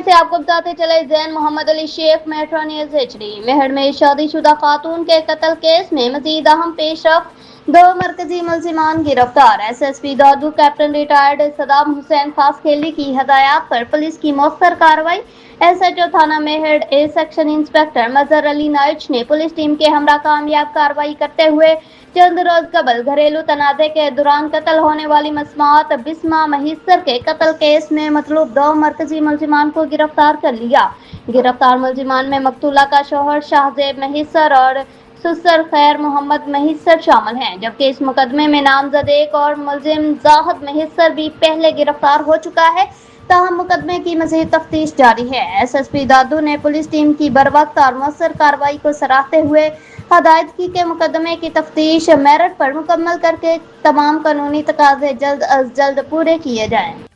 से आपको बताते चले Zain Mohammad Ali Shaikh metro news HD। मेहर में शादीशुदा खातून के कत्ल केस में मजीद अहम पेशरफ, 2 मरकजी मुलजिमान गिरफ्तार। SSP दादू कैप्टन रिटायर्ड सदाम हुसैन खास खेली की हदायत पर पुलिस की मौखर कार्रवाई। SHO थाना मेहर ए सेक्शन इंस्पेक्टर मजहर अली नाइच ने पुलिस टीम के हमरा कामयाब कार्रवाई करते हुए चंद रोज कबल घरेलू तनाज़े के दौरान कत्ल होने वाली मसमात बिस्मा महिसर के कत्ल केस में मतलूब 2 मरकजी मुलजिमान को गिरफ्तार कर लिया। गिरफ्तार मुलजिमान में मकतूला का शौहर शाहजेब महिसर और ससुर खैर मोहम्मद महिसर शामिल हैं, जबकि इस मुकदमे में नामजद एक और मुलजिम जाहिद महिसर भी पहले गिरफ्तार हो चुका है। ताहम मुकदमे की मज़ीद तफ्तीश जारी है। SSP दादू ने पुलिस टीम की बरवक्त और मौसर कार्रवाई को सराहते हुए हदायत की कि मुकदमे की तफ्तीश मेरिट पर मुकम्मल करके तमाम कानूनी तकाज़े जल्द अज जल्द पूरे किए जाएं।